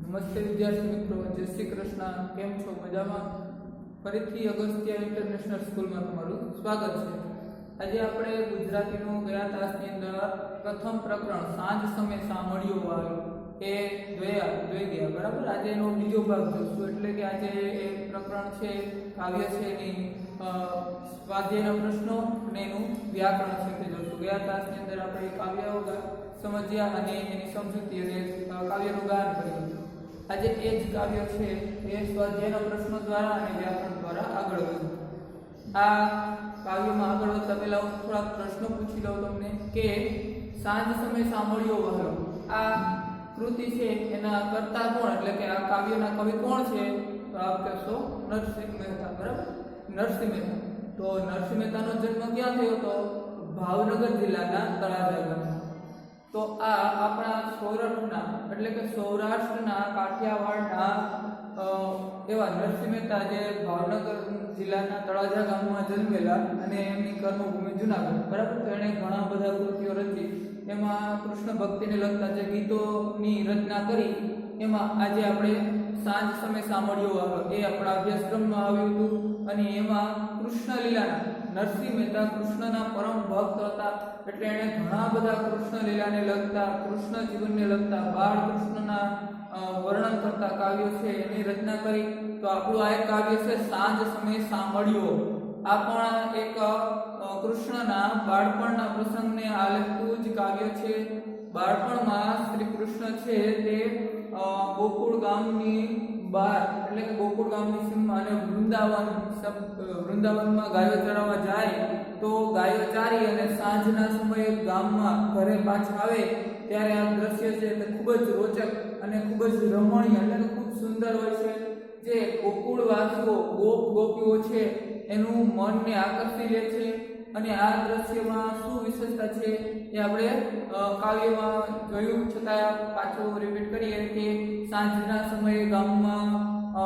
નમસ્તે વિદ્યાર્થી મિત્રો, જય શ્રી કૃષ્ણ. કેમ છો? મજામાં? ફરીથી અગસ્ત્યા ઇન્ટરનેશનલ સ્કૂલમાં તમારું સ્વાગત છે. આજે આપણે ગુજરાતીનું ગયા તાસની અંદર પ્રથમ પ્રકરણ સાંજ સમય સાંભળ્યો વાળો એ જોઈ ગયા બરાબર. આજે એનો બીજો ભાગ જોઈશું. એટલે કે આજે એક પ્રકરણ છે, કાવ્ય છે, એની સ્વાધ્યાયના પ્રશ્નો અને એનું વ્યાકરણ છે તે જોઈશું. ગયા તાસની અંદર આપણે કાવ્ય સમજ્યા અને એની સમજૂતી અને કાવ્યનું ગાન કર્યું. આજે એ જ કાવ્ય છે એ સ્વાધ્યાયના પ્રશ્નો દ્વારા અને વ્યાકરણ દ્વારા આગળ વધ્યું. આ કાવ્યમાં આગળ વધતા પહેલા હું થોડાક પ્રશ્નો પૂછી દઉં તમને કે સાંજ સમય સાંભળ્યો વહાલો આ કૃતિ છે એના કર્તા કોણ, એટલે કે આ કાવ્યના કવિ કોણ છે? તો આપ કહેશો નરસિંહ મહેતા બરાબર. નરસિંહ મહેતા. તો નરસિંહ મહેતાનો જન્મ ક્યાં થયો હતો? ભાવનગર જિલ્લાના તળાજા ગામમાં. તો આ આપણા સૌરાષ્ટ્રના એટલે કે સૌરાષ્ટ્રના કાઠિયાવાડના એવા નરસિંહ મહેતા જે ભાવનગર જિલ્લાના તળાજા ગામમાં જન્મેલા અને એમની કર્મભૂમિ જુનાગઢ બરાબર. તો એણે ઘણા બધા કૃતિઓ રચી. એમાં કૃષ્ણ ભક્તિને લગતા જે ગીતોની રચના કરી એમાં આજે આપણે સાંજ સમય સાંભળ્યો એ આપણા અભ્યાસક્રમમાં આવ્યું હતું. અને એમાં કૃષ્ણ લીલાના નરસિંહ મહેતા કૃષ્ણના પરમ ભક્ત હતા. એટલે એણે ઘણા બધા કૃષ્ણ લીલાને લગતા, કૃષ્ણ જીવનને લગતા, બાળ કૃષ્ણના વર્ણન કરતા કાવ્યો છે એની રચના કરી. તો આપણું આ એક કાવ્ય છે સાંજ સમય સાંભળ્યો. આ પણ એક કૃષ્ણના બાળપણના પ્રસંગને આલેખતું જ કાવ્ય છે. બાળપણમાં શ્રી કૃષ્ણ છે તે ગોકુળ ગામની બહાર એટલે કે ગોકુળ ગામની સીમમાં અને વૃંદાવનમાં ગાયો ચરાવવા જાય. તો ગાયો ચારી અને સાંજના સમયે ગામમાં ઘરે પાછા આવે ત્યારે આ દ્રશ્ય છે તે ખૂબ જ રોચક અને ખૂબ જ રમણીય એટલે કે ખૂબ સુંદર હોય છે. જે ગોકુળવાસીઓ ગોપીઓ છે એનું મનને આકર્ષી લે છે. અને આ દ્રશ્યમાં શું વિશેષતા છે એ આપણે કાવ્યમાં જોયું, છતાં પાછું રિપીટ કરીએ કે સાંજના સમયે ગામમાં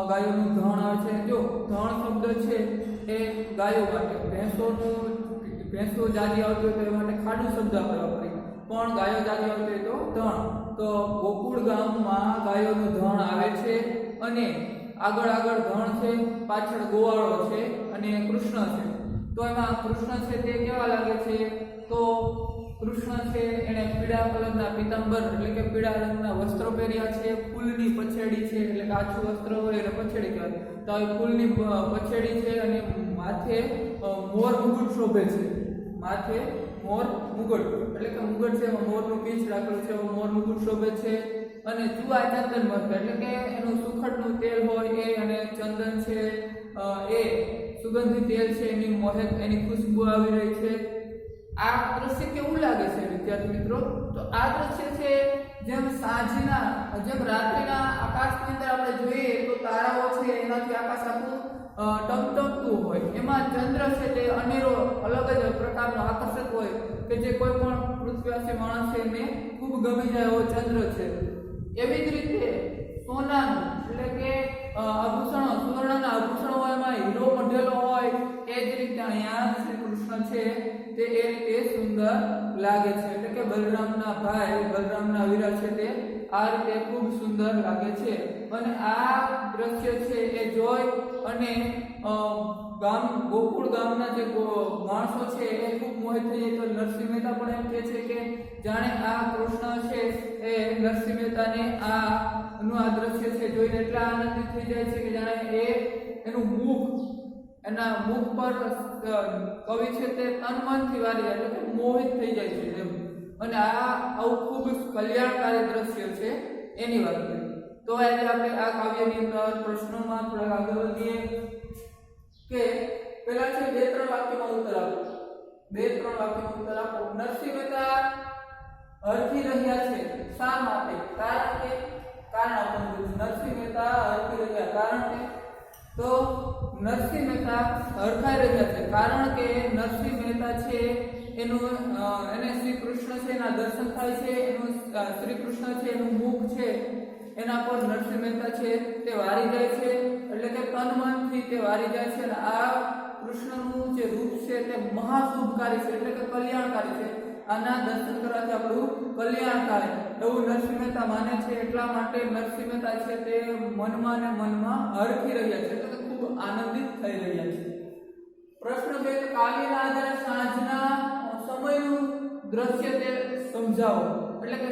ગાયોનું ધણ આવે છે. જો ધણ શબ્દ છે એ ગાયો માટે, ભેંસો જાજી આવતી હોય તો એ માટે ખાડું શબ્દ આપણે વાપરીએ, પણ ગાયો જાજી આવતી હોય તો ધણ. તો ગોકુળ ગામમાં ગાયોનું ધણ આવે છે અને આગળ ધણ છે, પાછળ ગોવાળો છે અને કૃષ્ણ છે. તો એમાં કૃષ્ણ છે તે કેવા લાગે છે? તો કૃષ્ણ છે એણે પીળા કલરના પીતાંબર એટલે કે પીળા રંગના વસ્ત્રો પહેર્યા છે. ફૂલની પછેડી છે એટલે કે આછું વસ્ત્ર હોય એને પછેડી કહેવાય. તો આ ફૂલની પછેડી છે અને માથે મોર મુગટ શોભે છે. માથે મોર મુગટ એટલે કે મુગટ છે એમાં મોરનું પીંછ રાખેલું છે, મોર મુગટ શોભે છે. અને ચુવા ચંદન મસ્ત એટલે કે એનું સુખડનું તેલ હોય એ અને ચંદન છે એ સુગંધી તેલ છે એની મોહક એની ખુશ્બુ આવી રહી છે. આ દ્રશ્ય કેવું લાગે છે વિદ્યાર્થી મિત્રો? તો આ દ્રશ્ય છે જેમ રાત્રિના આકાશની અંદર આપણે જોઈએ તો તારાઓ છે એનાથી આકાશ આખું ટમટમતું હોય. એમાં ચંદ્ર છે તે અનેરો અલગ જ પ્રકારનો આકર્ષક હોય કે જે કોઈ પણ પૃથ્વીવાસી માણસ છે એને ખૂબ ગમી જાય એવો ચંદ્ર છે. એવી જ રીતે સોનાનું એટલે કે આભૂષણો, સુવર્ણના આભૂષણો એમાં હીરો મઢેલો હોય એ જ રીતે અહીંયા શ્રી કૃષ્ણ છે તે એ રીતે સુંદર લાગે છે. એટલે કે બલરામના ભાઈ, બલરામના વીરા છે તે આ રીતે ખૂબ સુંદર લાગે છે. અને આ દ્રશ્ય છે એ જોઈ અને ગોકુળ ગામના જે માણસો છે એ ખૂબ મોહિત થઈ જાય. તો નરસિંહ મહેતા પણ એમ કહે છે કે જાણે આ કૃષ્ણ છે એ નરસિંહ મહેતાને આ દ્રશ્ય છે જોઈને એટલા આનંદિત થઈ જાય છે કે જાણે એના મુખ પર કવિ છે તે તન મનથી વારી જાય એટલે મોહિત થઈ જાય છે એમ. અને આવું ખૂબ કલ્યાણકારી દ્રશ્ય છે એની વાત કરીએ. તો આજે આપણે આ કાવ્યની અંદર પ્રશ્નોમાં થોડા આગળ વધીએ કે પહેલા છે 2-3 વાક્યમાં ઉત્તર આપો. 2-3 વાક્યમાં ઉત્તર આપો. નરસિંહ મહેતા હરખી રહ્યા છે શા માટે? કારણ આપણને નરસિંહ મહેતા હરખી રહ્યા કારણ કે તો નરસિંહ મહેતા હરખાઈ રહ્યા છે કારણ કે નરસિંહ મહેતા છે એને શ્રી કૃષ્ણ છે એના દર્શન થાય છે. એનું શ્રી કૃષ્ણ છે એનું મુખ છે એના પર નરસિંહ મહેતા છે તે વારી જાય છે એટલે કે તન મનથી તે વારી જાય છે. અને આ કૃષ્ણનું જે રૂપ છે તે મહાશુભકારી છે એટલે કે કલ્યાણકારી છે. આના દર્શન કરવાથી આપણું કલ્યાણ થાય એવું નરસિંહ મહેતા માને છે. એટલા માટે નરસિંહ મહેતા છે તે મનમાં ને મનમાં હરખી રહ્યા છે, એટલે ખૂબ આનંદિત થઈ રહ્યા છે. પ્રશ્ન 2, કાવ્યના આધારે સાંજના સમયનું દ્રશ્ય તે સમજાવો. એટલે કે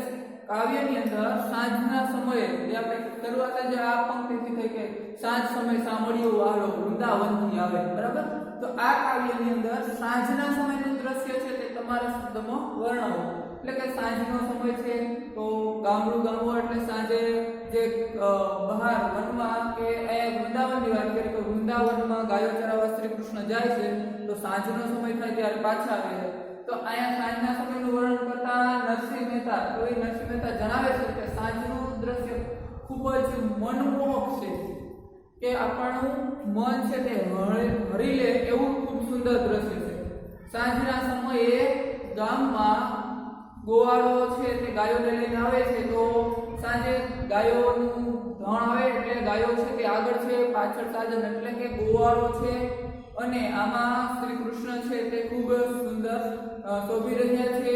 કાવ્યની અંદર સાંજના સમયે જે આપણે શરૂઆત જ આ પંક્તિથી થઈ કે સાંજ સમય સાંભળ્યું આલો વૃંદાવનથી આવે, બરાબર? તો આ કાવ્યની અંદર સાંજના સમયનું દ્રશ્ય છે તે તમારા શબ્દમાં વર્ણવો. એટલે કે સાંજનો સમય છે તો ગામડું ગામો એટલે સાંજે જે બહાર વનમાં કે વૃંદાવનની વાત કરીએ તો વૃંદાવનમાં ગાયો ચરાવવા શ્રી કૃષ્ણ જાય છે તો સાંજનો સમય થાય ત્યારે પાછા આવે છે. તો અહીંયા સાંજના સમયનું વર્ણન કરતા નરસિંહ મહેતા જણાવે છે કે સાંજનું દ્રશ્ય ખૂબ જ મનમોહક છે, કે આપણું મન છે તે હરી લે એવું ખૂબ સુંદર દ્રશ્ય છે. સાંજના સમયે ગામમાં ગોવાળો છે તે ગાયોને લઈને આવે છે તો સાંજે ગાયોનું ધણ આવે એટલે ગાયો છે તે આગળ છે, પાછળ સાધન એટલે કે ગોવાળો છે. અને આમાં શ્રી કૃષ્ણ છે તે ખૂબ સુંદર શોભી રહ્યા છે.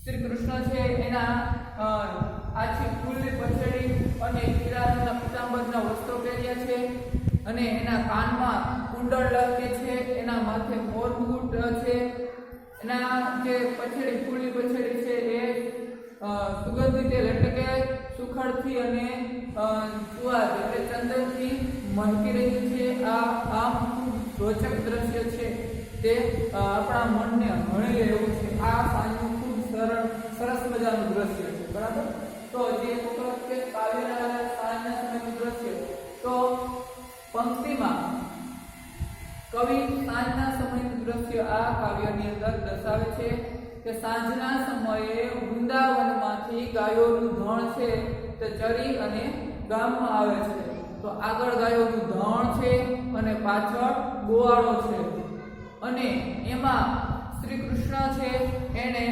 શ્રી કૃષ્ણ છે એના આછી ફૂલની પછેડી અને પીળા રંગના પીતાંબરના વસ્ત્રો પહેર્યા છે અને એના કાનમાં કુંડળ લાગે છે, એના માથે મોર મુકુટ છે, એના જે પછેડી ફૂલની પછેડી છે એ સુગંધિત તેલ એટલે કે સુખડથી અને સુવાદ એટલે ચંદનથી મહકી રહ્યું છે. આ ખૂબ રોચક દ્રશ્ય છે, તે આપણા મનને હણી લે એવું છે. આ સાંજનું ખૂબ સરસ મજાનું દ્રશ્ય છે, બરાબર? તો જે વખત કે કાવ્યના સાંજના સમયનું દ્રશ્ય, તો પંક્તિમાં કવિ સાંજના સમયનું દ્રશ્ય આ કાવ્યની અંદર દર્શાવે છે કે સાંજના સમયે વૃંદાવનમાંથી ગાયોનું ધણ છે તે ચરી અને ગામમાં આવે છે. તો આગળ ગાયોનું ધણ છે અને પાછળ ગોવાળો છે અને એમાં શ્રી કૃષ્ણ છે એને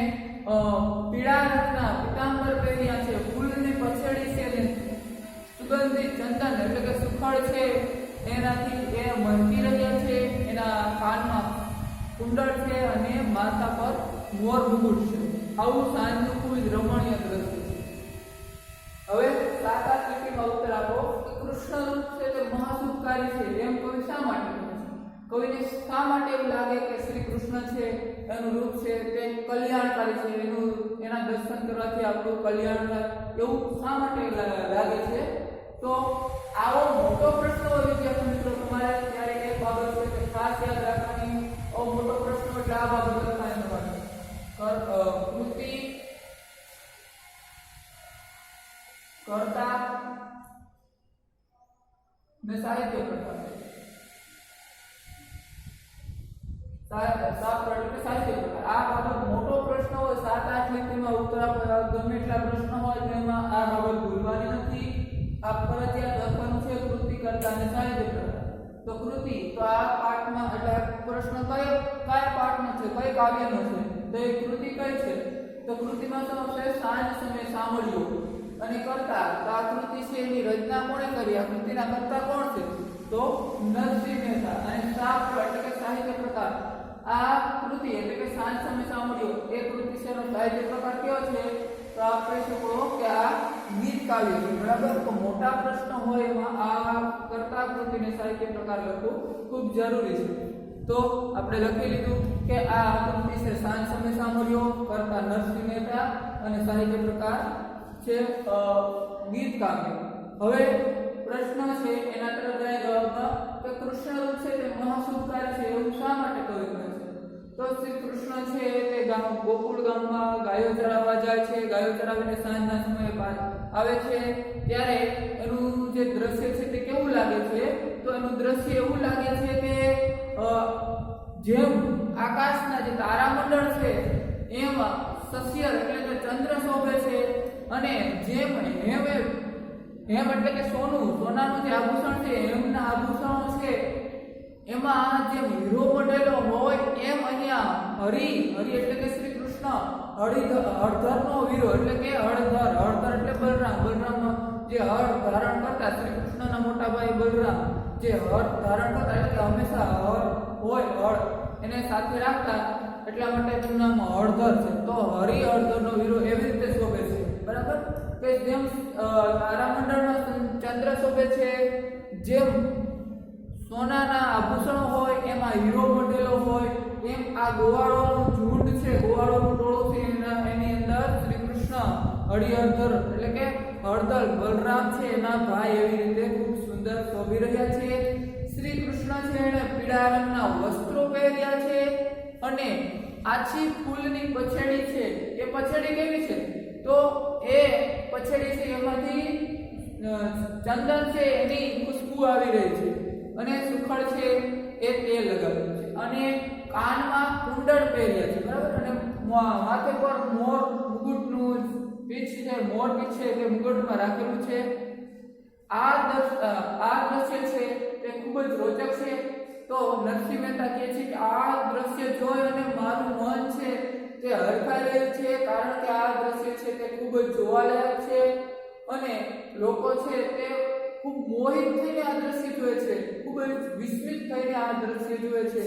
પીળા રંગના પીતાંબર પહેર્યા છે, ફૂલની પછેડી છે ને સુગંધિત ચંદન એટલે કે સુખડ છે એનાથી એ મહકી રહ્યા છે. એના કાનમાં કુંડળ છે અને માથા પર મોર મુકુટ છે. આવું સાંજનું ખૂબ જ રમણીય દ્રશ્ય છે. હવે 7 લીટીમાં ઉત્તર આપો કે કૃષ્ણ રૂપ છે તે મહાસુખકારી છે એમ કવિ શા માટે કહે છે? કવિને શા માટે એવું લાગે કે શ્રી કૃષ્ણ છે એનું રૂપ છે તે કલ્યાણકારી છે, એના દર્શન કરવાથી આપણું કલ્યાણ થાય એવું શા માટે લાગે છે? તો આવો મોટો પ્રશ્ન હોય વિદ્યાર્થી મિત્રો તમારે ત્યારે એક બાબત છે કે ખાસ યાદ રાખવાની. આવો મોટો પ્રશ્ન એટલે આ બાબત લખવાની કૃતિ કર્તા ને સાહિત્ય પ્રકાર સાહિત્ય પ્રકાર આ બાબત મોટો પ્રશ્ન હોય 7-8 લીટીમાં ઉત્તર આપવા ગમે એટલા પ્રશ્ન હોય તેમાં આ બાબત ભૂલવાની નથી. આ ફરજિયાત લખવાનું છે કૃતિ કર્તા અને સાહિત્ય પ્રકાર. તો કૃતિ તો આ પાઠમાં એટલે પ્રશ્ન કયા પાઠનો છે, કઈ કાવ્યનો છે? તો એ કૃતિ કઈ છે? તો કૃતિમાં તો છે સાંજ સમય સાંભળ્યું. અને કર્તા તો આ કૃતિ છે એની રચના કોણે કરી? આ કૃતિના કર્તા કોણ છે? તો નરસિંહ મહેતા. અને શાસ્ત્ર એટલે કે સાહિત્ય પ્રકાર આ કૃતિ એટલે કે સાંજ સમય સાંભળ્યું એ કૃતિ છે એનો સાહિત્ય પ્રકાર કયો છે? તો આપણે શું કહો કે આ ગીત કાવ્ય છે, બરાબર? તો મોટા પ્રશ્ન હોય એમાં આ કર્તા કૃતિને સાહિત્ય પ્રકાર લખવું ખૂબ જરૂરી છે. તો આપણે લખી લીધું કે આ કૃતિ છે સાંજ સમય સાંભળ્યો, કર્તા નરસિંહ મહેતા અને સાહિત્ય પ્રકાર છે ગીત કાવ્ય. હવે પ્રશ્ન છે એના તરફ જાય જવાબમાં કે કૃષ્ણ રૂપ છે તે મહાસુખકારી છે એવું શા માટે કવિ કહે છે? તો શ્રી કૃષ્ણ છે તે ગોકુળ ગામમાં ગાયો ચરાવવા જાય છે, ગાયો ચરાવીને સાંજના સમયે આવે છે ત્યારે એનું જે દ્રશ્ય છે તે કેવું લાગે છે? તો એનું દ્રશ્ય એવું લાગે છે કે જેમ આકાશના જે તારામંડળ છે એમાં સસ્યર એટલે કે ચંદ્ર શોભે છે અને જેમ હેમ એટલે કે સોનાનું જે આભૂષણ છે હેમના આભૂષણો છે એમાં જેમ હીરો મોડેલો હોય એમ અહીંયા હરિ એટલે કે શ્રી કૃષ્ણ હળધરનો વીરો એટલે કે હળધર એટલે બલરામ જે હળ ધારણ કરતા શ્રી કૃષ્ણના મોટા ભાઈ બલરામ જે હળ ધારણ કરતા એટલે કે હંમેશા હળ હોય હળ એને સાથે રાખતા એટલા માટે તેમનું નામ હળધર છે. તો હરિ હળધરનો વીરો એવી રીતે શોભે છે, બરાબર, કે જેમ તારામંડળમાં ચંદ્ર શોભે છે, જેમ સોનાના આભૂષણો હોય એમાં હીરો મોઢેલો હોય, એમ આ ગોવાળોનું ઝુંડ છે, ગોવાળોનું ટોળું છે, એની અંદર શ્રી કૃષ્ણ હરિહરધર એટલે કે હળદર બલરામ છે એના ભાઈ એવી રીતે ખૂબ સુંદર શોભી રહ્યા છે. શ્રી કૃષ્ણ છે એને પીળા રંગના વસ્ત્રો પહેર્યા છે અને આછી ફૂલની પછેડી છે. એ પછેડી કેવી છે? તો એ પછેડી છે એમાંથી ચંદન છે એની ખુશ્બુ આવી રહી છે અને સુખડ છે એ તેલ લગાવેલું છે અને કાનમાં કુંડળ પહેર્યા છે, બરાબર, અને માથે પર મોર મુગુટનું પીછ છે, મોર પીછ છે તે મુગટમાં રાખેલું છે. આ દ્રશ્ય છે તે ખૂબ જ રોચક છે. તો નરસિંહ મહેતા કહે છે કે આ દ્રશ્ય જોઈ અને મારું મન છે તે હરખાઈ રહ્યું છે, કારણ કે આ દ્રશ્ય છે તે ખૂબ જ જોવાલાયક છે અને લોકો છે તે ખૂબ મોહિત થઈને આ દ્રશ્ય જોવે છે, ખૂબ જ વિસ્મિત થઈને આ દ્રશ્ય જોવે છે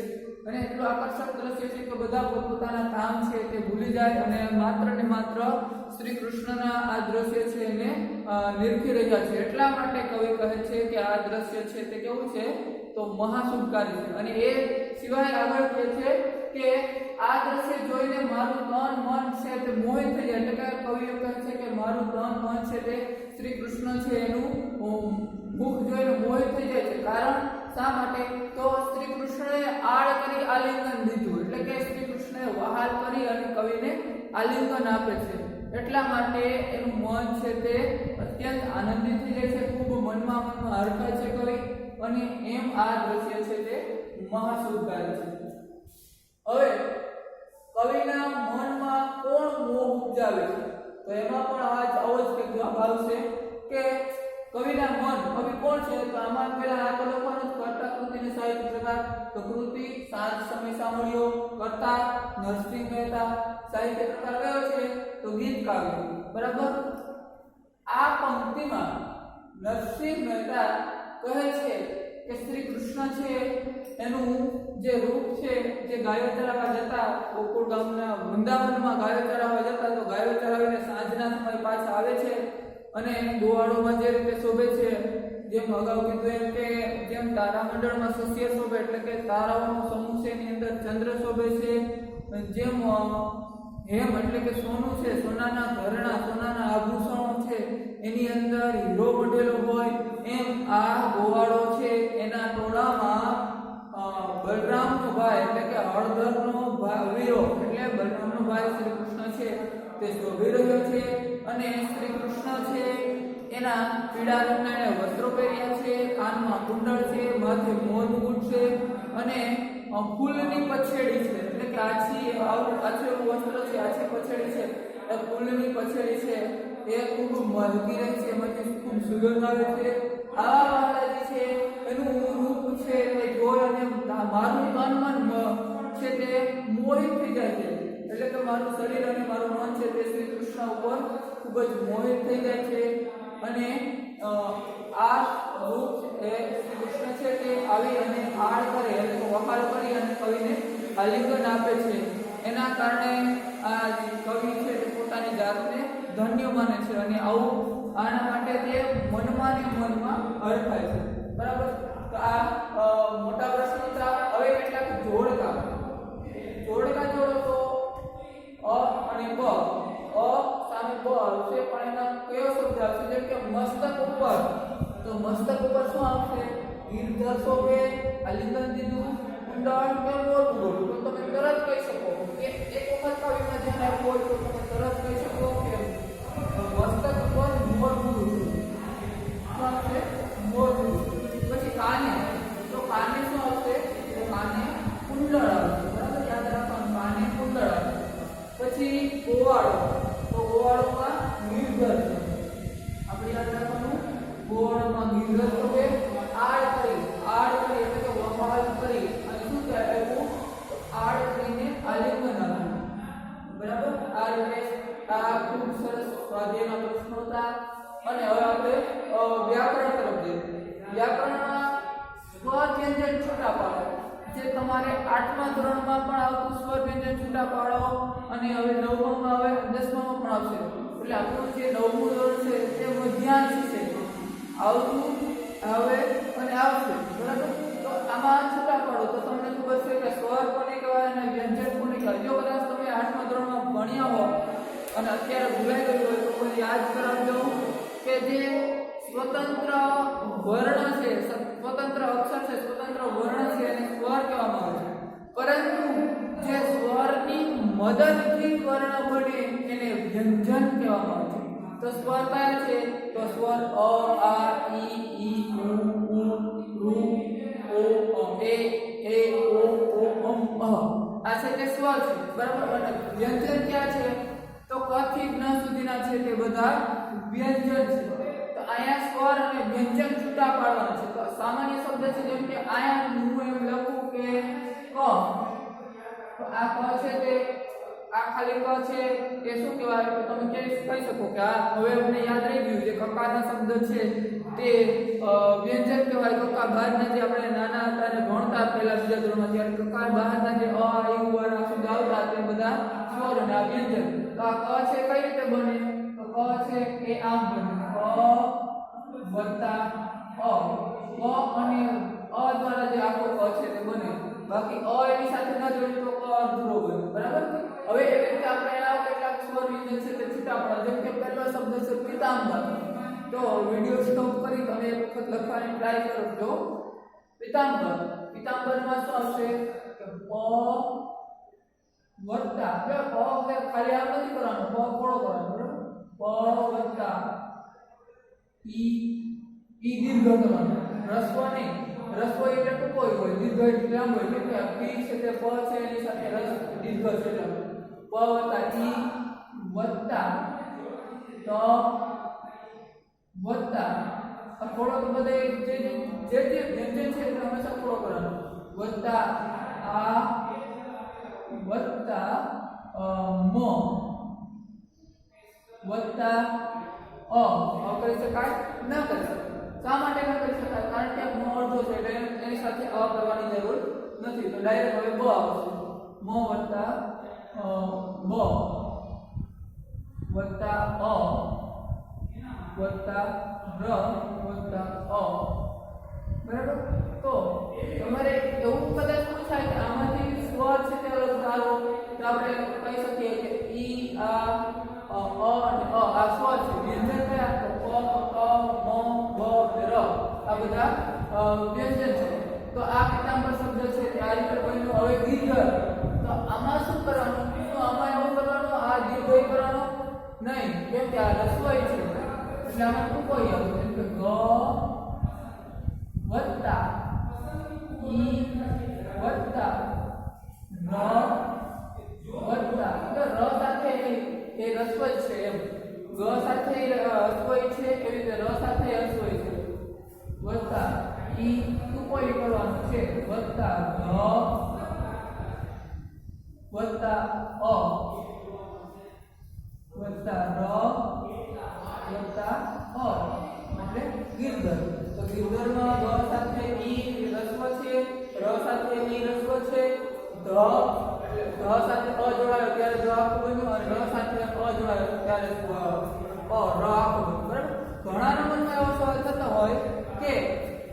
અને એટલું આકર્ષક દ્રશ્ય છે કે બધા પોતાના કામ છે તે ભૂલી જાય અને માત્ર ને માત્ર શ્રી કૃષ્ણના આ દ્રશ્ય છે એને નિરખી રહ્યા છે. એટલા માટે કવિ કહે છે કે આ દ્રશ્ય છે તે કેવું છે? તો મહાશુભકારી છે. અને એ સિવાય આગળ કહે છે કે આ દ્રશ્ય જોઈને મારું તન મન છે તે મોહિત થઈ જાય, એટલે કે કવિઓ કહે છે કે મારું તન મન છે તે શ્રી કૃષ્ણ છે એનું મુખ જોઈને મોહિત થઈ જાય છે. કારણ શા માટે? તો શ્રી કૃષ્ણએ આળ કરી આલિંગન દીધું, એટલે કે શ્રી કૃષ્ણએ વહાલ કરી અને કવિને આલિંગન આપે છે. એટલા માટે એનું મન છે તે અત્યંત આનંદિત થઈ જાય છે, ખૂબ મનમાં હરખાય છે કવિ, અને એમ આ દ્રશ્ય છે તે મહાશુભકારી છે. હવે કવિના મનમાં કોણ મોહ ઉપજાવે છે? તો એમાં પણ આવો જ કંઈક જવાબ આવશે કે કવિના મન, કવિ કોણ છે? તો આમાં પહેલા આ તો લખવાનું કર્તા કૃતિ અને સાહિત્ય પ્રકાર. તો કૃતિ સાંજ સમય સાંભળ્યો, કર્તા નરસિંહ મહેતા, સાહિત્ય પ્રકાર કયો છે? તો ગીત કાવ્ય, બરાબર. આ પંક્તિમાં નરસિંહ મહેતા કહે છે કે શ્રી કૃષ્ણ છે એનું જે રૂપ છે, જે ગાયો ચરાવવા જતા ગોકુળ ગામના વૃંદાવનમાં ગાયો ચરાવવા જતા, તો ગાયો ચરાવીને સાંજના સમય પાછા આવે છે અને ગોવાળોમાં જે રીતે શોભે છે, જેમ અગાઉ કીધું એમ કે જેમ તારામંડળમાં શસ્ય શોભે એટલે કે તારાઓનો સમૂહ છે એની અંદર ચંદ્ર શોભે છે, જેમ હેમ એટલે કે સોનું છે, સોનાના ઘરેણા, સોનાના આભૂષણો છે એની અંદર હીરો મઢેલો હોય, એમ આ ગોવાળો છે એના ટોળામાં બલરામનો ભાઈ એટલે કે હળધરનો વીરો એટલે બલરામનો ભાઈ શ્રી કૃષ્ણ છે તે શોભી રહ્યો છે. અને શ્રી કૃષ્ણ છે એના પીળા રંગના એને વસ્ત્રો પહેર્યા છે, કાનમાં કુંડળ છે, માથે મોર મુકુટ છે અને ફૂલની પછેડી છે, એટલે કે આછી વસ્ત્ર છે, આછી પછેડી છે, એ ફૂલની પછેડી છે એ ખૂબ મલકી રહી છે, એમાંથી ખૂબ સુગંધ આવે છે. આ બાલાજી છે એનું રૂપ છે તે જોઈ અને મારું તન મન છે તે મોહિત થઈ જાય છે, એટલે કે મારું શરીર અને મારું મન છે તે શ્રી કૃષ્ણ ઉપર ખૂબ જ મોહિત થઈ જાય છે. અને આ રૂપ એ શ્રી કૃષ્ણ છે તે આવી અને આળ કરે એટલે વખાણ કરી અને કવિને આલિંગન આપે છે. એના કારણે આ કવિ છે તે પોતાની જાતને ધન્ય માને છે અને આવું આના માટે તે મનમાં ને મનમાં હરખાય છે, બરાબર. તો આ મોટા પ્રશ્ન. હવે કેટલાક જોડકા જોડો તો અ અને બ, અ સામે બ આવશે, પણ એમાં કયો શબ્દ આવશે? જેમ કે મસ્તક ઉપર, તો મસ્તક ઉપર શું આવશે? ગીરધર શોભે, આલિંગન દીધું, કુંડળ કે મોર મુકુટ. તો તમે તરત કહી શકો કે એક વખત કવિમાં ધ્યાન આપવું હોય તો તમે તરત કહી શકો કે મસ્તક ઉપર મોર મુકુટ. શું આવશે? મોર મુકુટ. પછી કાને, તો કાને શું આવશે? તો કાને કુંડળ આવશે, બરાબર, યાદ રાખવાનું, કાને કુંડળ આવશે. પછી ગોવાળો, તો ગોવાળોમાં ગીરધર છે, આપણે યાદ રાખવાનું, ગોવાળોમાં ગીરધર શોભે, આળ કરી એટલે કે વહાલ કરી અને શું કહેવાય? આળ કરીને આલિંગન આપવું, બરાબર. આ રીતે આ ખૂબ સરસ સ્વાધ્યાયના પ્રશ્નો હતા. અને હવે આપણે વ્યાકરણ તરફ જઈએ. વ્યાકરણમાં સ્વવ્યંજન છૂટા પાડે, જે તમારે 8મા ધોરણમાં પણ આવતું સ્વર વ્યંજન છૂટા પાડો અને હવે 9મામાં આવે 10મામાં પણ આવશે એટલે આપણું જે 9મું ધોરણ છે તે મધ્યાંશ છે આવતું આવે અને આવશે બરાબર તો આમાં છૂટા પાડો તો તમને ખબર છે કે સ્વર કોને કહેવાય અને વ્યંજન કોને કહેવાય જો કદાચ તમે 8મા ધોરણમાં ભણ્યા હો અને અત્યારે ભૂલાઈ ગયું હોય તો કોઈ યાદ કરાવજો કે જે સ્વતંત્ર વર્ણ છે સ્વતંત્ર અક્ષર છે સ્વતંત્ર વર્ણ છે એને સ્વર કહેવામાં આવે છે પરંતુ જે સ્વરની મદદથી વર્ણ બને એને વ્યંજન કહેવામાં આવે છે તો સ્વર કયા છે તો સ્વર અ આ ઈ ઉ ઋ ઓ એ ઓ આ છે તે સ્વર છે બરાબર અને વ્યંજન ક્યાં છે તો ક થી જ્ઞ સુધીના છે તે બધા વ્યંજન છે તો આયા સ્વર અને વ્યંજન છૂટા પાડવાના છે તો સામાન્ય શબ્દ છે જેમ કે આયા હું એમ લખું કે ક તો આ ક છે તે આ ખાલી ક છે એ શું કહેવાય તો તમે કહી શકો કે આ હવે અમને યાદ રહી ગયું જે કકાના શબ્દ છે તે વ્યંજન કહેવાય કકા બહારના જે આપણે નાના હતા અને ભણતા પહેલા બીજા ધોરણમાં ત્યારે કકા બહારના જે અ આ ઈ વાળા શબ્દ આવતા તે બધા સ્વર અને આ વ્યંજન તો આ ક છે કઈ રીતે બને તો ક છે એ આમ બને ક વત્તા અ ક અને અ દ્વારા જે આખો ક છે તે બને બાકી અ એની સાથે ના જોડીએ તો ક અધૂરો બને બરાબર હવે એવી રીતે આપણે આ કેટલાક સ્વર વ્યંજન છે તે છૂટા પડે જેમ કે પહેલો શબ્દ છે પીતાંબર તો વિડિયો સ્ટોપ કરી તમે એક વખત લખવાની ટ્રાય કરજો પીતાંબર પીતાંબરમાં શું આવશે કે પ વત્તા બે પ કે ખાલી આમ નથી કરવાનું પ થોડો કરવાનો બરાબર પ વત્તા ઈ દીર્ઘ કરવાનો રસ્વ નહીં રસ્વ એટલે ટૂંકો હોય દીર્ઘ એટલે લાંબો એટલે કે પી છે તે પ છે એની સાથે રસ દીર્ઘ છે એટલે પ વત્તા ઈ વત્તા ત વત્તા આ થોડો તો બધે જે વ્યંજન છે એટલે હંમેશા થોડો કરવાનો વત્તા આ વત્તા મ વત્તા કરી શકાય ના કરી શકાય શા માટે ન કરી શકાય કારણ કે મ અડધો છે એટલે એની સાથે અ કરવાની જરૂર નથી તો ડાયરેક્ટ હવે બ આવશે મ વત્તા બ વત્તા અ વત્તા ર વત્તા અ બરાબર તો તમારે એવું કદાચ પૂછાય કે આમાંથી સ્વર છે તે અલગ ધારો તો આપણે કહી શકીએ કે ઈ આ અને આ સ્વર છે વ્યંજન કયા તો પ ક મ બ ર આ બધા વ્યંજન છે તો આ પીતાંબર શબ્દ છે તે આ રીતે બન્યું હવે દીર્ઘ તો આમાં શું કરવાનું તો આમાં એવું કરવાનું આ દીર્ઘ કરવાનો નહીં કેમ કે આ રસ્વઈ છે એટલે આમાં શું કોઈ આવશે જેમ કે ગ વત્તા ઈ વત્તા ર વત્તા તો ર સાથે એ રસ્વઈ છે એમ ગ સાથે રસ્વઈ છે એવી રીતે ર સાથે રસ્વઈ છે વત્તા ઈ કોઈ કરવાનું છે વત્તા ગ વત્તા અ વત્તા ર વત્તા અ એટલે દીર્ઘ તો દીર્ઘમાં ગ સાથે ઈ રસ્વ છે ર સાથે ઈ રસ્વ છે ધ સાથે અ જોડાયો ત્યારે ધ આખું બન્યું અને ર સાથે અ જોડાયો ત્યારે ર આખું બન્યું બરાબર ઘણા નંબરમાં એવો સવાલ થતો હોય કે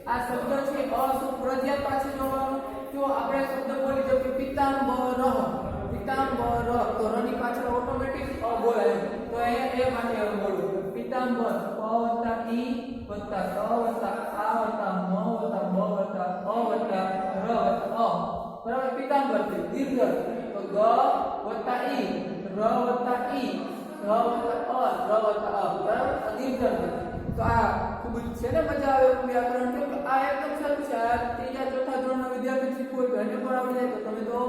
આ શબ્દ છે અ શું ફરજિયાત પાછળ જોડવાનો જો આપણે શબ્દ બોલી દો કે પીતાંબર તો ર ની પાછળ ઓટોમેટિક અ બોલાય તો એ માટે બોલું પીતાંબર પ વત્તા ઈ વત્તા ક વત્તા આ વત્તા મ વત્તા બ વત્તા અ વત્તા ર વત્તા અ બરાબર પીતાંબર છે દીર્ઘ તો ગ વત્તા ઈ ર વત્તા ઈ ર વત્તા અ બરાબર દીર્ઘ તો આ ખૂબ જ છે ને મજા આવે એવું વ્યાકરણ છે આ એકદમ સરળ છે આ ત્રીજા ચોથા ધોરણના વિદ્યાર્થી શીખવું હોય તો એને પણ આવડી જાય તો તમે તો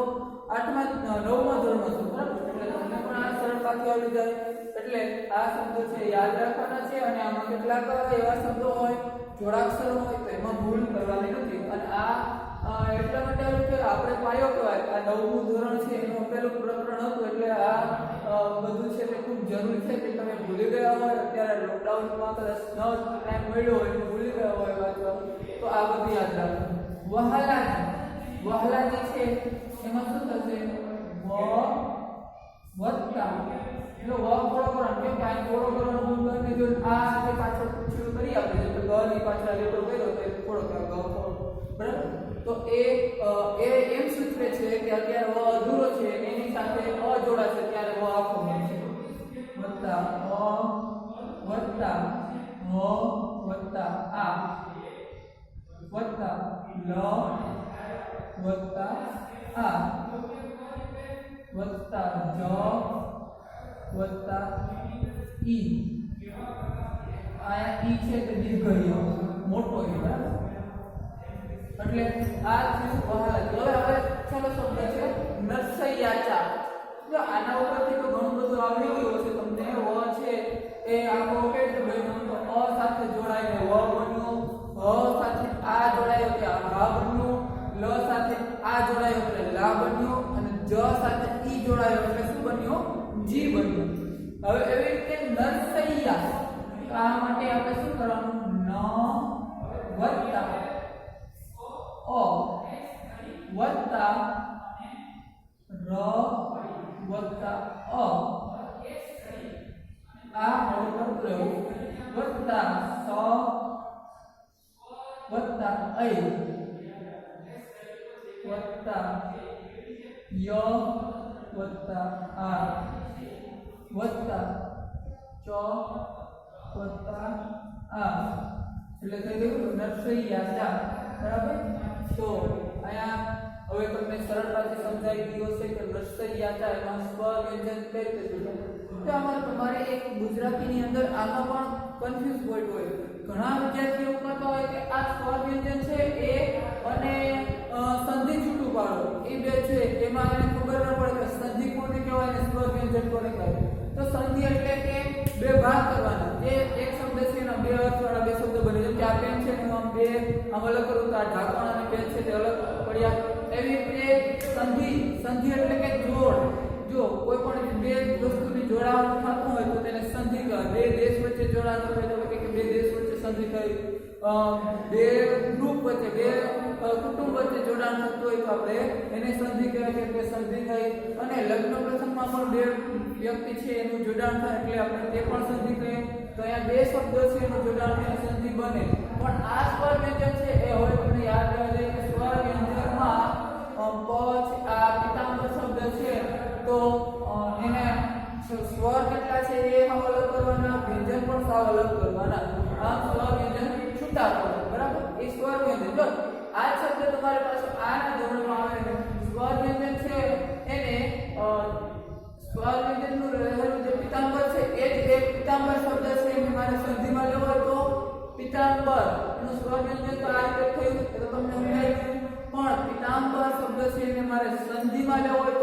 8મા 9મા ધોરણમાં છો બરાબર એટલે તમને પણ આ સરળતાથી આવડી જાય એટલે આ શબ્દો છે યાદ રાખવાના છે અને આમાં કેટલાક એવા શબ્દો હોય જોડાક્ષરો હોય તો એમાં ભૂલ કરવાની નથી અને આ એટલા માટે કે આપણે પાયો કહેવાય આ 9મું ધોરણ છે એનું પહેલું પ્રકરણ હતું એટલે આ બધું છે તે ખૂબ જરૂરી છે કે તમે ભૂલી ગયા હોય અત્યારે લોકડાઉનમાં કદાચ ન ટાઈમ મળ્યો હોય તો ભૂલી ગયા હોય વાંચવા તો આ બધું યાદ રાખો વહાલા વહાલા જે છે એમાં શું થશે વ વત્તા જો વ થોડો કરો કેમ કે આ થોડો કરવાનો ભૂલ કરીને જો આ સાથે પાછળ શરૂ કરી આપણે તો ગ ની પાછળ લેટર કર્યો તો થોડો કે ગ થોડો બરાબર તો એ એમ સૂચવે છે કે અત્યારે વ અધૂરો છે એની સાથે અ જોડાશે ત્યારે વ આખો બનશે વત્તા અ વત્તા વ વત્તા આ વત્તા લ વત્તા આ વત્તા જ વત્તા ઈ આયા ઈ છે તે દીર્ઘ મોટો ઈ બરાબર એટલે આ છે વહાલા હવે છેલ્લો શબ્દ છે નરસૈયાચા જો આના ઉપરથી તો ઘણું બધું આવડી ગયું હશે તમને વ છે એ આખો કે બન્યો તો અ સાથે જોડાઈને વ બન્યો હ સાથે આ જોડાયો કે આ બન્યો લ સાથે આ જોડાયો એટલે લા બન્યો અને જ સાથે ઈ જોડાયો એટલે શું બન્યો જી બન્યો હવે એવી રીતે નરસૈયા તો આ માટે આપણે શું કરવાનું ન વત્તા અ વત્તા ર વત્તા અ આ મોડું કરતું રહેવું વત્તા સ વત્તા ઐ વત્તા ય વત્તા આ વત્તા ચ વત્તા આ એટલે થઈ ગયું નરસૈયાચા બરાબર તો અહીંયા હવે તમને સરળતાથી સમજાઈ ગયું હશે કે નરસૈયાચા એમાં સ્વ વ્યંજન કઈ રીતે જોડાય તો આમાં તમારે એક ગુજરાતીની અંદર આમાં પણ કન્ફ્યુઝ પોઈન્ટ હોય ઘણા વિદ્યાર્થીઓ કહેતા હોય કે આ સ્વ વ્યંજન છે એ અને સંધિ છૂટું પાડો એ બે છે એમાં એને ખબર ન પડે કે સંધિ કોને કહેવાય અને સ્વ વ્યંજન કોને કહેવાય તો સંધિ એટલે કે બે ભાગ કરવાના જે એક શબ્દ છે એના બે અર્થવાળા બે શબ્દ બને જેમ કે આ પેન છે એમાં બે આમ અલગ કરું તો આ ઢાંકણ અને પેન છે તે અલગ પડ્યા એવી રીતે સંધિ એટલે કે જોડ જો કોઈ પણ બે વસ્તુની જોડાવાનું થતું હોય તો તેને સંધિ કહેવાય બે દેશ વચ્ચે જોડાણ હોય તો કે બે દેશ વચ્ચે સંધિ થઈ બે ગ્રુપ વચ્ચે બે કુટુંબ વચ્ચે જોડાણ થતું હોય તો આપણે એને સંધિ કહેવાય છે કે સંધિ થઈ અને લગ્ન પ્રસંગમાં પણ બે વ્યક્તિ છે એનું જોડાણ થાય એટલે આપણે તે પણ સંધિ કહીએ તો અહીંયા બે શબ્દો છે એનું જોડાણ થઈને સંધિ બને પણ આ સ્વર વ્યંજન છે એ હવે તમને યાદ રહેવા જોઈએ કે સ્વર વ્યંજનમાં પછ આ પિતાંબર શબ્દ છે તો એને સ્વર કેટલા છે એ સાવ અલગ કરવાના વ્યંજન પણ સાવ અલગ કરવાના આ સ્વર વ્યંજન છૂટા પડે બરાબર એ સ્વર વ્યંજન જો આ શબ્દ તમારી પાસે આના ધોરણમાં આવે છે સ્વર વ્યંજન છે એને સ્વર વ્યંજનનું રહેલું જે પિતાંબર છે એ જ એક પિતાંબર શબ્દ છે એને મારે સંધિમાં લેવો હોય તો પિતાંબર એનું સ્વર વ્યંજન તો આ રીતે થયું તો તમને સમજાય પણ પિતાંબર શબ્દ છે એને મારે સંધિમાં લેવો હોય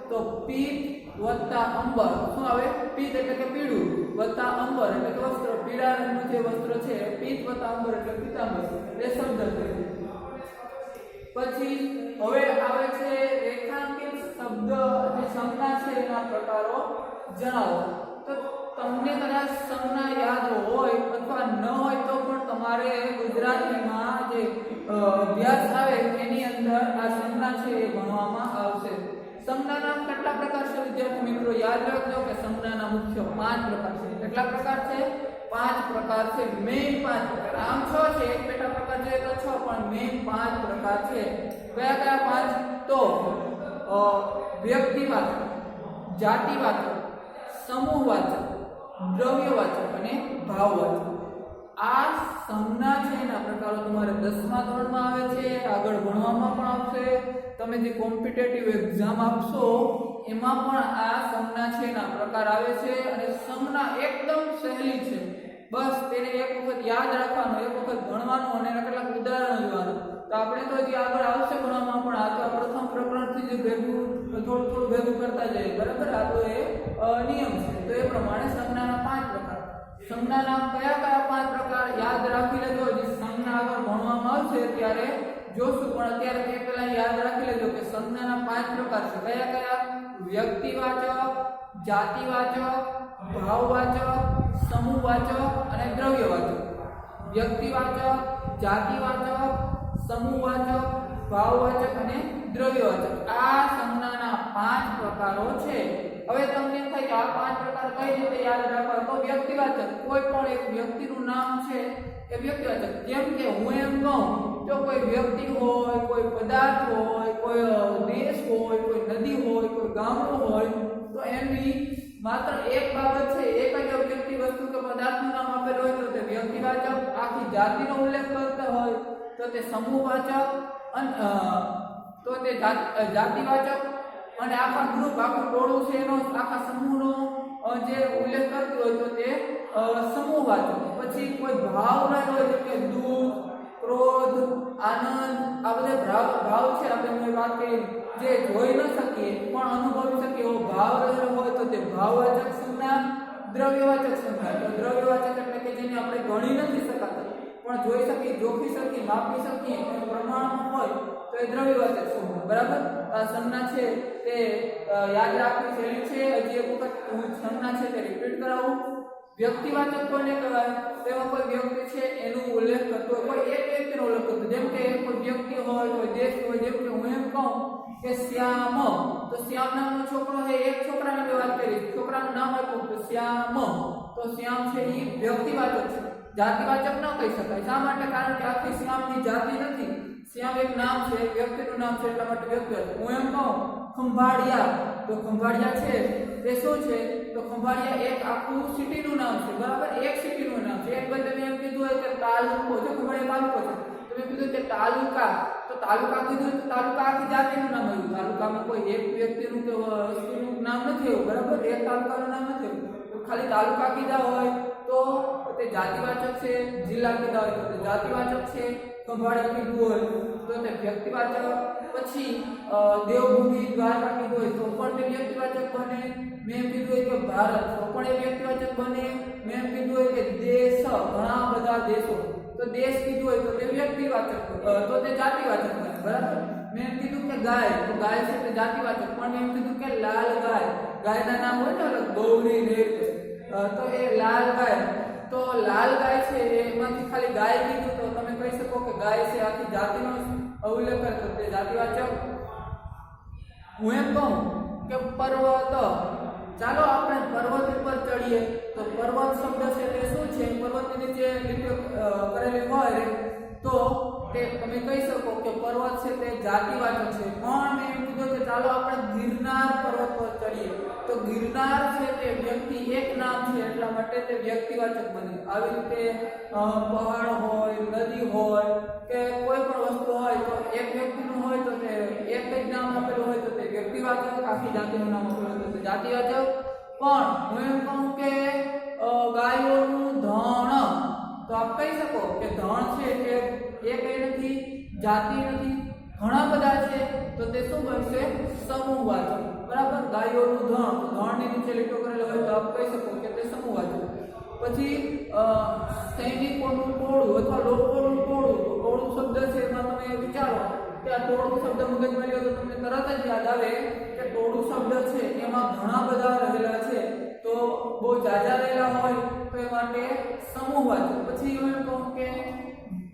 તો પીત વત્તા અંબર શું આવે પીત એટલે કે પીળું વત્તા અંબર એટલે કે વસ્ત્ર પીળા રંગનું જે વસ્ત્ર છે પીત વત્તા અંબર એટલે પિતાંબર એ શબ્દ છે પછી હવે આવે છે રેખાંકિત શબ્દ અને સંજ્ઞા છે એના પ્રકારો જણાવો તો તમને કદાચ સંજ્ઞા યાદ હોય અથવા ન હોય તો પણ તમારે ગુજરાતીમાં જે અભ્યાસ આવે એની અંદર આ સંજ્ઞા છે એ ભણવામાં આવશે સંજ્ઞાના કેટલા પ્રકાર છે વિદ્યાર્થી મિત્રો યાદ રાખજો કે સંજ્ઞાના મુખ્ય 5 પ્રકાર છે કેટલા પ્રકાર છે 5 પ્રકાર છે મેઇન 5 પ્રકાર આમ 6 છે એક પેટા પ્રકાર છે તો 6 પણ મેઇન 5 પ્રકાર છે કયા કયા 5 તો વ્યક્તિવાચક જાતિવાચક સમૂહવાચક દ્રવ્યવાચક અને ભાવવાચક આ સંજ્ઞા છે એના પ્રકારો તમારે 10મા ધોરણમાં આવે છે આગળ ભણવામાં પણ આવશે તમે જે કોમ્પિટિટિવ એક્ઝામ આપશો એમાં પણ આ સંજ્ઞા છે એના પ્રકાર આવે છે અને સંજ્ઞા એકદમ સહેલી છે બસ તેને એક વખત યાદ રાખવાનું એક વખત ભણવાનું અને એના કેટલાક ઉદાહરણો જોવાનું તો આપણે તો જે આગળ આવશે ભણવામાં પણ આ તો પ્રથમ પ્રકરણથી જે ભેગું થોડું ભેગું કરતા જઈએ બરાબર આ તો એ નિયમ છે તો એ પ્રમાણે સંજ્ઞાના 5 પ્રકાર સંજ્ઞાના કયા 5 પ્રકાર યાદ રાખી લેજો જે સંજ્ઞા આગળ ભણવામાં આવશે ત્યારે જોશું પણ અત્યારે તે પહેલા યાદ રાખી લેજો કે સંજ્ઞાના 5 પ્રકાર છે કયા વ્યક્તિવાચક જાતિવાચક ભાવવાચક સમૂહવાચક અને દ્રવ્યવાચક વ્યક્તિવાચક જાતિવાચક સમૂહવાચક ભાવવાચક અને દ્રવ્યવાચક આ સંજ્ઞાના 5 પ્રકારો છે. હવે તમને એમ થાય કે આ 5 પ્રકાર કઈ રીતે યાદ રાખવા? તો વ્યક્તિવાચક, કોઈ પણ એક વ્યક્તિનું નામ છે એ વ્યક્તિવાચક. જેમ કે હું એમ કહું તો કોઈ વ્યક્તિ હોય, કોઈ પદાર્થ હોય, કોઈ દેશ હોય, કોઈ નદી હોય, કોઈ ગામડું હોય, તો એની માત્ર એક બાબત છે, એક જ વ્યક્તિ, વસ્તુ કે પદાર્થનું નામ આપેલું હોય તો તે વ્યક્તિવાચક. આખી જાતિનો ઉલ્લેખ કરતો હોય તો તે સમૂહવાચક, અને તો તે જાતિવાચક. અને આખા ગ્રુપ, આખું ટોળું છે એનો, આખા સમૂહનો જે ઉલ્લેખ કરતું હોય તો તે સમૂહવાચક. પછી કોઈ ભાવ રહેલો હોય જેમ કે દુઃખ, ક્રોધ, આનંદ, આ બધા ભાવ છે. આપણે વાત કરીએ જે જોઈ ન શકીએ પણ અનુભવી શકીએ એવો ભાવ રહેલો હોય તો તે ભાવવાચક સંજ્ઞા. દ્રવ્યવાચક સંજ્ઞા, તો દ્રવ્યવાચક એટલે કે જેને આપણે ગણી નથી શકાતા પણ જોઈ શકીએ, જોખી શકીએ, માપી શકીએ, એનું પ્રમાણમાં હોય તો એ દ્રવ્યવાચક સંજ્ઞા. બરાબર? આ સંજ્ઞા છે તે યાદ રાખવી સહેલી છે. હજી એક વખત હું સંજ્ઞા છે તે રિપીટ કરાવું. વ્યક્તિવાચક કોને કહેવાય? તેમાં કોઈ વ્યક્તિ છે એનો ઉલ્લેખ કરતો હોય, કોઈ એક વ્યક્તિનો ઉલ્લેખ કરતો. જેમ કે કોઈ વ્યક્તિ હોય, કોઈ દેશ હોય. જેમ કે હું એમ કહું કે શ્યામ, તો શ્યામ નામનો છોકરો છે, એક છોકરાની મેં વાત કરી, છોકરાનું નામ આપ્યું તો શ્યામ, તો શ્યામ છે એ વ્યક્તિવાચક છે, જાતિવાચક ન કહી શકાય. શા માટે? કારણ કે આખી શ્યામની જાતિ નથી. શ્યામ એક નામ છે, એક વ્યક્તિનું નામ છે, એટલા માટે વ્યક્તિવાચક. હું એમ કહું ખંભાળિયા, તો ખંભાળિયા છે તે શું છે? તો ખંભાળિયા એક આખું સિટીનું નામ છે. બરાબર? એક સિટીનું નામ છે. એક બદલે મેં એમ કીધું હોય કે તાલુકો, જો ખંભાળિયા તાલુકો છે તો મેં કીધું કે તાલુકા, તો તાલુકા કીધું તો તાલુકા આખી જાતિનું નામ આવ્યું. તાલુકામાં કોઈ એક વ્યક્તિનું કે વસ્તુનું નામ નથી આવ્યું. બરાબર? એક તાલુકાનું નામ નથી આવ્યું. તો ખાલી તાલુકા કીધા હોય તો તે જાતિવાચક છે. જિલ્લા કીધા હોય તો તે જાતિવાચક છે. ખંભાળિયા કીધું હોય તો તે વ્યક્તિવાચક. પછી દેવભૂમિ, દ્વારકા કીધું હોય તો પણ તે વ્યક્તિવાચક બને. મેં કીધું હોય કે ભારત, તો પણ એ વ્યક્તિવાચક બને. મેં કીધું હોય કે દેશ, ઘણા બધા દેશો, તો દેશ કીધું હોય તો તે વ્યક્તિવાચક, તો તે જાતિવાચક બને. બરાબર? મેં કીધું કે ગાય, તો ગાય છે તે જાતિવાચક. પણ મેં કીધું કે લાલ ગાય, ગાયના નામ હોય ને ગૌરી, રેત, તો એ લાલ ગાય, તો લાલ ગાય છે એમાંથી ખાલી ગાય કીધું તો તમે કહી શકો કે ગાય છે આખી જાતિનો ઉલ્લેખ કરે તો તે જાતિવાચક. હું એમ કહું કે પર્વત, ચાલો આપણે પર્વત ઉપર ચડીએ તો પર્વત શબ્દ છે તે શું છે? પર્વતની નીચે લીટીઓ કરેલી હોય તો તે તમે કહી શકો કે પર્વત છે તે જાતિવાચક છે. પણ મેં એમ કીધું કે ચાલો આપણે ગિરનાર પર્વત પર ચડીએ તો ગિરનાર છે તે વ્યક્તિ એક નામ છે એટલા માટે તે વ્યક્તિવાચક બને. આવી રીતે પહાડ હોય, નદી હોય કે કોઈ પણ વસ્તુ હોય તો એક વ્યક્તિનું હોય તો તે એક જ નામ આપેલું હોય તો તે વ્યક્તિવાચક, આખી જાતિનું નામ આપેલું હોય તો તે જાતિવાચક. પણ હું એમ કહું કે ગાયોનું ધણ, તો આપ કહી શકો કે ધણ છે તે એક નથી, જાતિ નથી, ઘણા બધા છે તો તે શું બનશે? સમૂહવાચક. બરાબર? ગાયોનું ધણ, ધણની નીચે લીટો કરેલો હોય તો આપ કહી શકો કે તે સમૂહવાચક. પછી સૈનિકોનું ટોળું અથવા લોકોનું ટોળું, તો ટોળું શબ્દ છે એમાં તમે વિચારો કે આ ટોળું શબ્દ મગજમાં લ્યો તો તમને તરત જ યાદ આવે કે ટોળું શબ્દ છે એમાં ઘણા બધા રહેલા છે, તો બહુ જાજા રહેલા હોય તો એ માટે સમૂહવાચક. પછી હું એમ કહું કે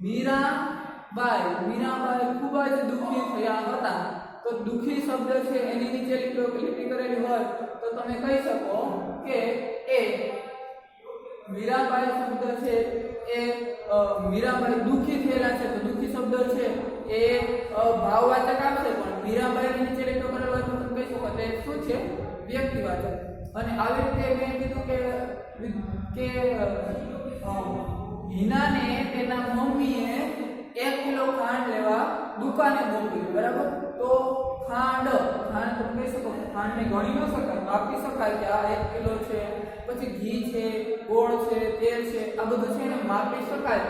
મીરાબાઈ ખૂબ જ દુઃખી થયા હતા, તો દુઃખી શબ્દ છે એની નીચે લીટી કરેલી હોય તો તમે કહી શકો કે એ મીરાબાઈ શબ્દ છે એ મીરાબાઈ દુઃખી થયેલા છે તો દુઃખી શબ્દ છે એ ભાવવાચક આવશે. પણ મીરાબાઈની નીચે લીટો કરેલો હોય તો તમે કહી શકો તે શું છે? વ્યક્તિવાચક. અને આવી રીતે મેં કીધું કે હિનાને તેના મમ્મીએ 1 કિલો ખાંડ લેવા દુકાને મોકલી. બરાબર? તો ખાંડ તમે કહી શકો ખાંડને ગણી ન શકાય, માપી શકાય કે આ 1 કિલો છે. પછી ઘી છે, ગોળ છે, તેલ છે, આ બધું છે એને માપી શકાય,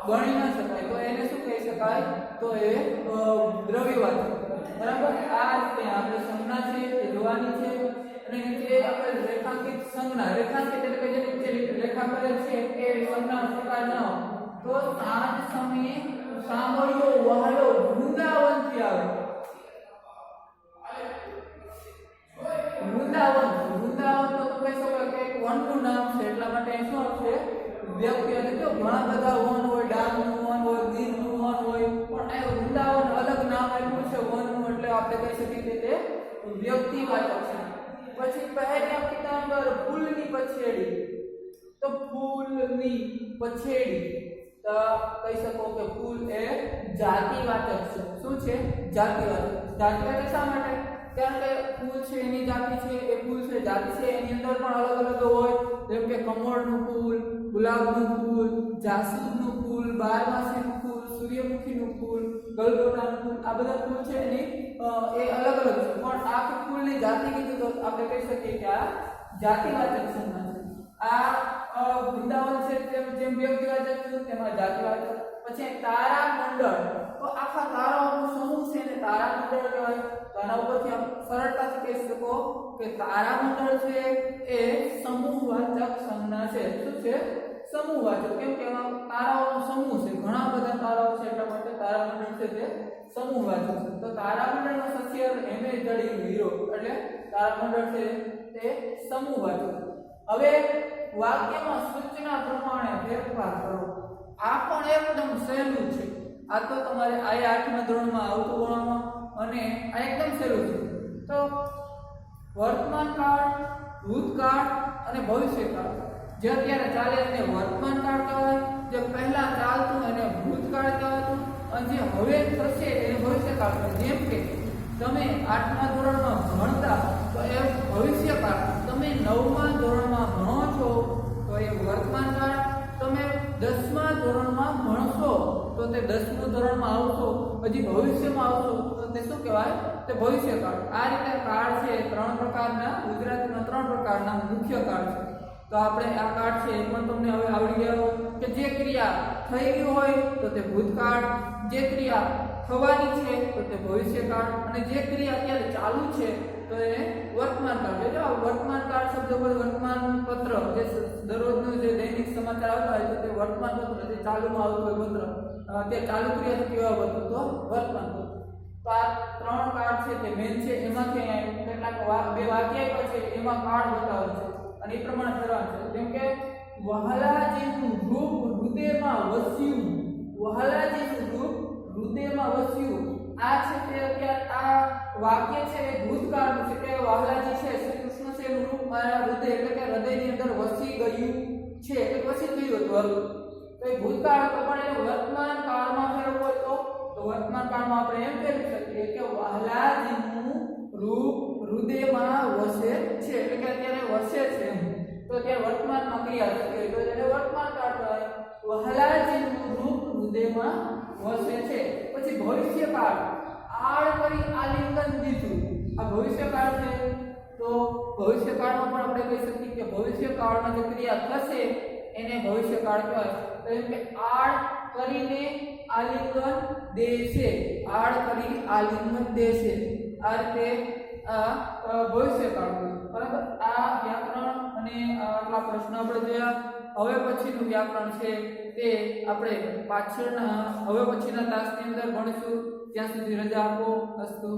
ગણી ન શકાય, તો એને શું કહી શકાય? તો એ દ્રવ્યવાચક. બરાબર? આ રીતે આપણે સંજ્ઞા છે તે જોવાની છે. અને નીચે આપણે રેખાંકિત સંજ્ઞા, રેખાંકિત એટલે કે જે નીચે રેખા કરેલ છે એ સંજ્ઞાનો પ્રકાર ન હોય તો સાંજ સમયે સાંભળ્યો વહાલો વૃંદાવનથી આવે. વૃંદાવન તો કહી શકો કે એક વનનું નામ છે એટલા માટે શું આવશે? વ્યક્તિ. અને જો ઘણા બધા વન હોય, ડાંગનું વન હોય, ગીરનું વન હોય, પણ આ વૃંદાવન અલગ નામ શકીએ કે તે વ્યક્તિવાચક છે. પછી પહેલી આપણી અંદર ફૂલની પછેડી, તો ફૂલની પછેડી તો કહી શકો કે ફૂલ એ જાતિવાચક છે. શું છે? જાતિવાચક. જાતિવાચક શા માટે? કારણ કે ફૂલ છે એની જાતિ છે, એ ફૂલ છે જાતિ છે, એની અંદર પણ અલગ અલગ હોય, જેમ કે કમળનું ફૂલ, ગુલાબનું ફૂલ, જાસૂદનું ફૂલ, બારમાસીનું ફૂલ, સૂર્યમુખીનું ફૂલ, ગલગોટાનું ફૂલ, આ બધા ફૂલ છે એની એ અલગ અલગ છે. પણ આ ફૂલની જાતિ કીધું તો આપણે કહી શકીએ કે આ જાતિવાચક સંજ્ઞા છે. આ વૃંદાવન છે જેમ વ્યક્તિવાચક છે તેમાં જાતિવાચક. પછી તારામંડળ, તો આખા તારાઓનો સમૂહ છે ને તારામંડળ કહેવાય. તો આના ઉપરથી આપ સરળતાથી કહી શકો કે તારામંડળ છે એ સમૂહવાચક સંજ્ઞા છે. શું છે? સમૂહવાચક. કેમ કે એમાં તારાઓનો સમૂહ છે, ઘણા બધા તારાઓ છે એટલા માટે તારામંડળ છે તે સમૂહવાચક છે. તો તારામંડળનો સસ્ય હેમે જડી હીરો, એટલે તારામંડળ છે તે સમૂહવાચક. હવે વાક્યમાં સૂચના પ્રમાણે ફેરફાર કરો. આ પણ એકદમ સહેલું છે. આ તો તમારે આ 8મા ધોરણમાં આવતું ભણવામાં, અને આ એકદમ સહેલું છે. તો વર્તમાન કાળ, ભૂતકાળ અને ભવિષ્યકાળ. જે અત્યારે ચાલે એને વર્તમાન કાળ કહેવાય, જે પહેલા ચાલતું એને ભૂતકાળ કહેવાતું, અને જે હવે થશે એને ભવિષ્યકાળ કહેવાય. જેમ કે તમે 8મા ધોરણમાં ભણતા તો એ ભવિષ્યકાળ, તમે 9મા ધોરણમાં ભણો છો તો એ વર્તમાન કાળ, તમે 10મા ધોરણમાં ભણશો તો તે 10મું ધોરણમાં આવશો, હજી ભવિષ્યમાં આવશો તો તે શું કહેવાય? તે ભવિષ્યકાળ. આ રીતે કાળ છે 3 પ્રકારના, ગુજરાતીમાં 3 પ્રકારના મુખ્ય કાળ છે. તો આપણે આ કાળ છે એ પણ તમને હવે આવડી ગયો કે જે ક્રિયા થઈ ગઈ હોય તો તે ભૂતકાળ, જે ક્રિયા થવાની છે તો તે ભવિષ્યકાળ, અને જે ક્રિયા અત્યારે ચાલુ છે તો એ વર્તમાન કાળ. એટલે વર્તમાન કાળ શબ્દ પર વર્તમાન પત્ર, જે દરરોજનું જે દૈનિક સમાચાર આવતા હોય તો તે વર્તમાન પત્ર, જે ચાલુમાં આવતું હોય પત્ર, તે ચાલુ ક્રિયા કેવા પત્ર? તો વર્તમાન પત્ર. તો આ 3 કાળ છે તે મેન છે. એમાંથી કેટલાક બે વાક્ય આપ્યા છે એમાં કાળ બતાવે છે અને એ પ્રમાણે ફેરવાનું છે. જેમ કે વહાલાજીનું રૂપ હૃદયમાં વસ્યું, વહાલાજીનું રૂપ હૃદયમાં વસ્યું. આ છે તે અત્યારે આ વાક્ય છે એ ભૂતકાળનું છે કે વહાલાજી છે શ્રી કૃષ્ણ છે એનું રૂપ મારા હૃદય, એટલે કે હૃદયની અંદર વસી ગયું છે, એટલે વસી ગયું હતું. તો એ ભૂતકાળ તો પણ એને વર્તમાન કાળમાં ફેરવવું હોય તો વર્તમાન કાળમાં આપણે એમ કહી શકીએ કે વહાલાજીનું રૂપ હૃદયમાં વસે છે, એટલે કે અત્યારે વસે છે. તો અત્યારે વર્તમાનમાં ક્રિયા થતી હોય તો એને વર્તમાન કાળ કહેવાય. વહાલાજીનું રૂપ હૃદયમાં વસે છે. પછી ભવિષ્યકાળ, આળ કરી આલિંગન દીધું. આ ભવિષ્યકાળ છે. તો ભવિષ્યકાળમાં પણ આપણે કહી શકીએ કે ભવિષ્યકાળમાં જે ક્રિયા થશે એને ભવિષ્યકાળ કહેવાય. તો એમ કે આળ કરીને આલિંગન દેશે, આળ કરી આલિંગન દેશે. આ રીતે ભવિષ્યકાળ. બરાબર. આ વ્યાકરણ અને આટલા પ્રશ્નો આપણે જોયા. હવે પછીનું વ્યાકરણ છે તે આપણે પાછળના હવે પછીના તાસની અંદર ભણીશું. ત્યાં સુધી રજા આપો. અસ્તુ.